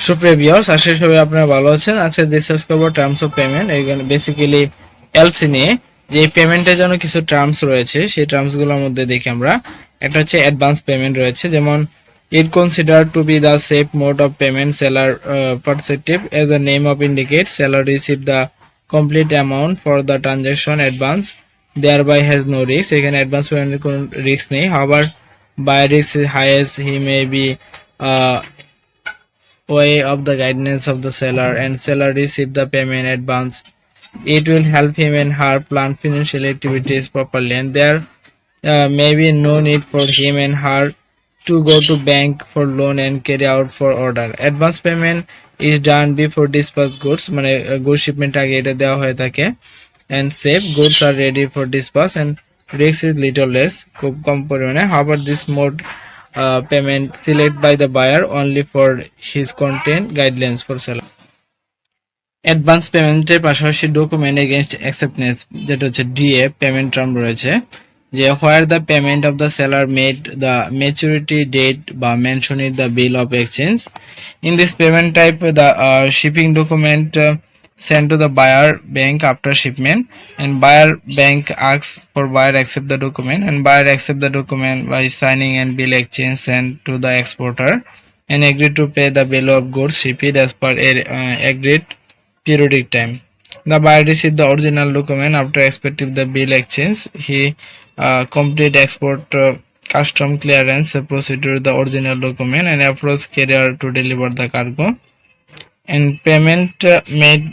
সুপ্রিয় ভিউয়ার্স, আশা করি সবাই আপনারা ভালো আছেন। আজকে ডিসকাস করব টার্মস অফ পেমেন্ট। এখানে বেসিক্যালি এলসি নিয়ে যে পেমেন্টের জন্য কিছু টার্মস রয়েছে, সেই টার্মসগুলোর মধ্যে দেখি আমরা একটা হচ্ছে অ্যাডভান্স পেমেন্ট রয়েছে, যেমন it considered to be the safe mode of payment. Seller perspective, as the name of indicates, seller receive the complete amount for the transaction advance, thereby has no risk. এখানে advance পেমেন্টের কোনো risk নেই। however buyer risk is highest, he may be uh, way of the guidance of the seller, and seller receive the payment advance. It will help him and her plan financial activities properly, and there may be no need for him and her to go to bank for loan and carry out for order. Advance payment is done before dispatch goods, মানে goods shipment আগে এটা দেওয়া হয়ে থাকে, and safe goods are ready for dispatch and risk is little less, খুব কম পরিমাণে। However, this mode payment select by the buyer only for his content guidelines for seller. Advance পেমেন্টের পাশাপাশি ডকুমেন্ট এগেইনস্ট অ্যাকসেপ্টেন্স, যেটা হচ্ছে DA payment term রয়েছে, যে where the payment of the seller made the maturity date বা mention in the bill of exchange. In this payment type the shipping document sent to the buyer bank after shipment, and buyer bank asks for buyer accept the document, and buyer accept the document by signing and bill exchange sent to the exporter, and agree to pay the bill of goods shipped as per agreed periodic time. The buyer received the original document after expecting the bill exchange. He complete export custom clearance procedure the original document and approach carrier to deliver the cargo, and payment made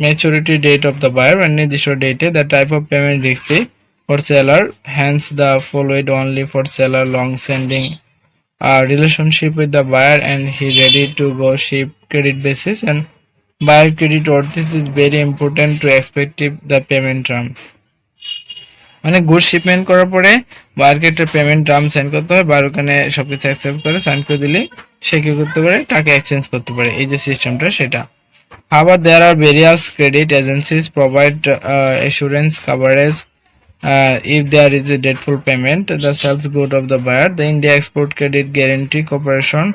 maturity date of the buyer and নির্দিষ্ট date. The type of payment risky for seller, hence the followed only for seller long standing relationship with the buyer and he ready to go ship credit basis, and buyer credit or this is very important to expective the payment term. মানে good shipment করার পরে বায়ারকে একটা payment term send করতে হয়, buyer ওখানে সবকিছু accept করে sign করে দিলে সে কি করতে পারে, টাকা এক্সচেঞ্জ করতে পারে। এই যে সিস্টেমটা সেটা। However, there are various credit agencies provide assurance coverage if there is a deadful payment the sales good of the buyer. The India Export Credit Guarantee Corporation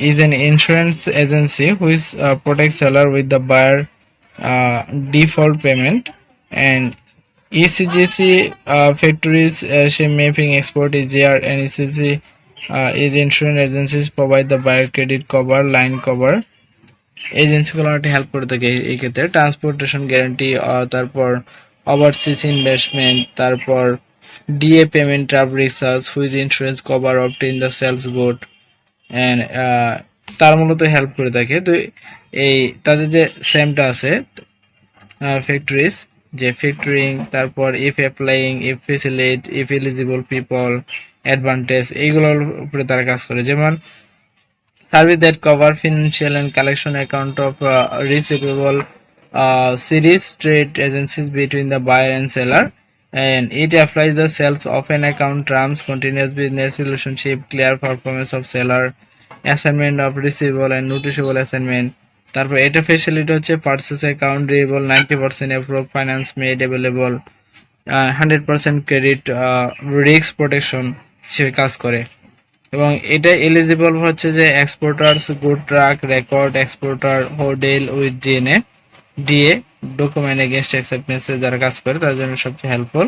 is an insurance agency which protects seller with the buyer default payment, and ECGC factories shipping export is here, and ECGC is insurance agencies provide the buyer credit cover, line cover. এজেন্সিগুলো একটা help করে থাকে এই ক্ষেত্রে। Transportation guarantee, তারপর overseas investment, তারপর DA payment ট্রাভ research which insurance cover obtain the sales good, and তার মূলত হেল্প করে থাকে। তো এই তাদের যে সেমটা আছে ফ্যাক্টরিজ, যে ফ্যাক্টরিং, তারপর if applying, if facility, if eligible people, advantage, এইগুলোর উপরে তারা কাজ করে। যেমন service that cover financial and collection account of receivable series trade agencies between the buyer and seller, and it applies the sales of an account terms, continuous business relationship, clear performance of seller, assignment of receivable and noticeable assignment. তারপর এটা facility হচ্ছে purchase account receivable, 90% approve, finance made available, 100% credit, risk protection হিসেবে কাজ করে। এবং এটা eligible হচ্ছে যে exporters, good track record, exporter, hotel with DA document against অ্যাকসেপ্টেন্সে যারা কাজ করে তাদের জন্য সবচেয়ে হেল্পফুল।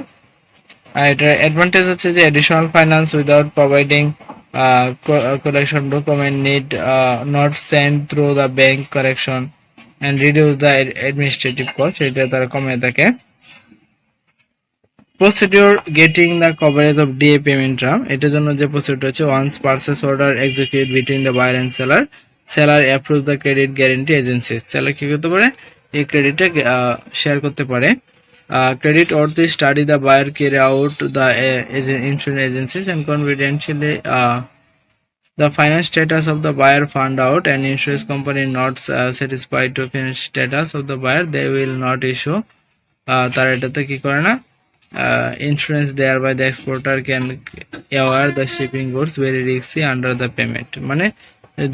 আর এটা অ্যাডভান্টেজ হচ্ছে যে additional finance without providing collection document need not send through the bank correction and reduce the administrative cost, এটা তারা কমে থাকে। Procedure getting the coverage of DA payment term, এটার জন্য যে প্রসিডিউর হচ্ছে once purchase order execute between the buyer and seller approves the credit guarantee agencies, seller কি করতে পারে, এই ক্রেডিটটা শেয়ার করতে পারে। Credit or the study the buyer carry out the insurance agencies and confidentially the finance status of the buyer found out, and insurance company not satisfied to financial status of the buyer they will not issue, তারা এটাতে কি করে না, insurance thereby the exporter can aware the shipping goods very risky under the payment। মানে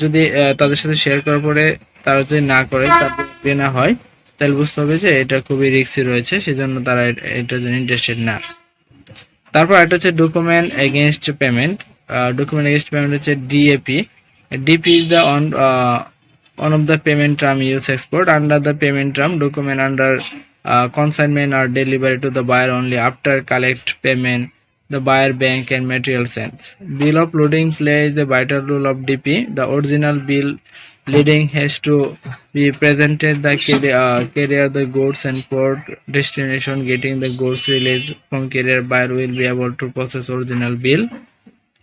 যদি তাদের সাথে share করার পরে তারা যদি না করে, তাদের না হয়, তাহলে বুঝতে হবে যে এটা খুবই রিস্কি রয়েছে, সেজন্য তারা এটার জন্য ইন্টারেস্টেড না। তারপর এটা হচ্ছে document against payment. Document against payment হচ্ছে DAP, DP is the one of the payment term use export. Under the payment term, document under consignment are delivered to the buyer only after collect payment the buyer bank and material sends. Bill of loading plays the vital role of DP. The original bill leading has to be presented the carrier the goods and port destination. Getting the goods released from carrier, buyer will be able to process original bill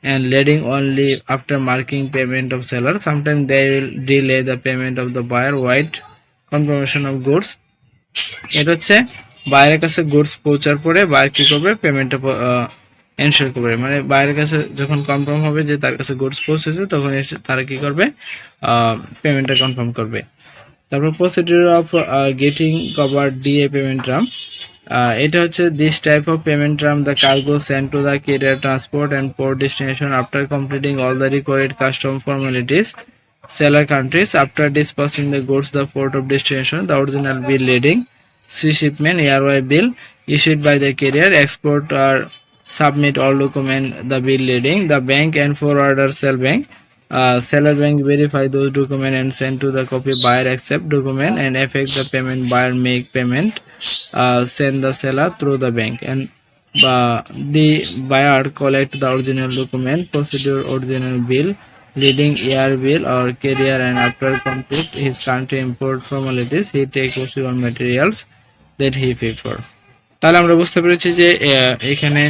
and leading only after marking payment of seller. Sometimes they will delay the payment of the buyer wait confirmation of goods. এটা হচ্ছে বাইরের কাছে goods পৌঁছার পরে buyer কি করবে, পেমেন্টটা ensure করবে। মানে বাইরের কাছে যখন কনফার্ম হবে যে তার কাছে গুডস পৌঁছেছে, তখন তারা কি করবে, পেমেন্টটা কনফার্ম করবে। তারপর procedure of getting cover DA payment term. এটা হচ্ছে this type of payment term the cargo send to the carrier transport and port destination after completing all the required custom formalities seller countries. After dispatching the goods the port of destination, the original bill leading shipment airway bill issued by the carrier export or submit all document the bill leading the bank and forwarder sell bank. Seller bank verify those document and send to the copy buyer accept document and effect the payment, buyer make payment, send the seller through the bank and the buyer collect the original document, procedure original bill leading air bill or carrier, and after complete his country import formalities he take possible materials that he pay for. তাহলে আমরা বুঝতে পেরেছি যে এখানে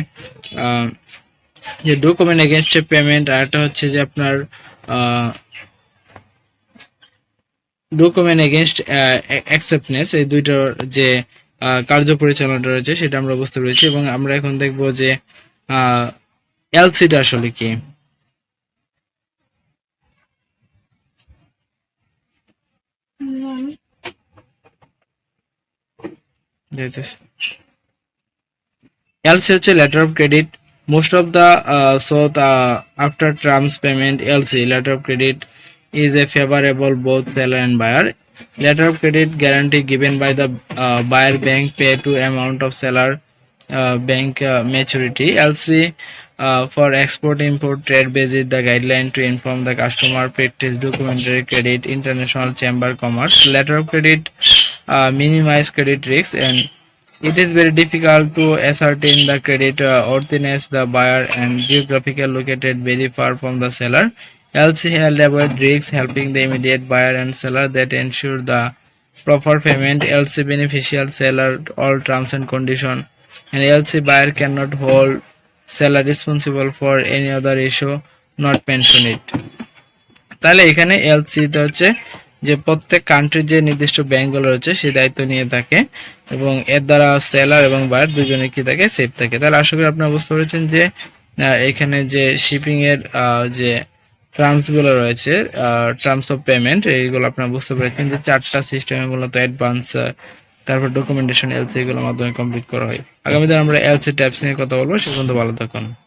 যে document against payment আর একটা হচ্ছে যে আপনার ডকুমেন্ট এগেইনস্ট অ্যাকসেপ্টনেস, এই দুইটার যে কার্য পরিচালনাটা রয়েছে সেটা আমরা বুঝতে পেরেছি। এবং আমরা এখন দেখব যে এলসিটা আসলে কি। LC হচ্ছে letter of credit. Most of the after terms payment LC letter of credit is a favorable both seller and buyer. Letter of credit guarantee given by the buyer bank pay to amount of seller bank maturity. LC for export import trade basis the guideline to inform the customer practice documentary credit international chamber commerce. Letter of credit minimize credit risks and it is very difficult to ascertain the credit worthiness the buyer and geographical located very far from the seller. LC help avoid risks, helping the immediate buyer and seller that ensure the proper payment. LC beneficial seller all terms and condition, and LC buyer cannot hold seller responsible for any other issue not mentioned it. তাহলে এখানে LC তে হচ্ছে যে প্রত্যেক কান্ট্রির যে নির্দিষ্ট ব্যাংকগুলো রয়েছে সে দায়িত্ব নিয়ে থাকে এবং এর দ্বারা সেলার এবং বায়ার দুজনে কি থাকে, সেফ থাকে। তাহলে আশা করি আপনারা বুঝতে পেরেছেন যে এখানে যে শিপিং এর যে টার্মস গুলো রয়েছে, টার্মস অফ পেমেন্ট, এইগুলো আপনারা বুঝতে পেরেছেন যে চারটা সিস্টেমে মূলত অ্যাডভান্স, তারপর ডকুমেন্টেশন, এলসি এগুলোর মাধ্যমে কমপ্লিট করা হয়। আগামীতে আমরা এলসি টাইপস নিয়ে কথা বলবো। সে পর্যন্ত ভালো থাকুন।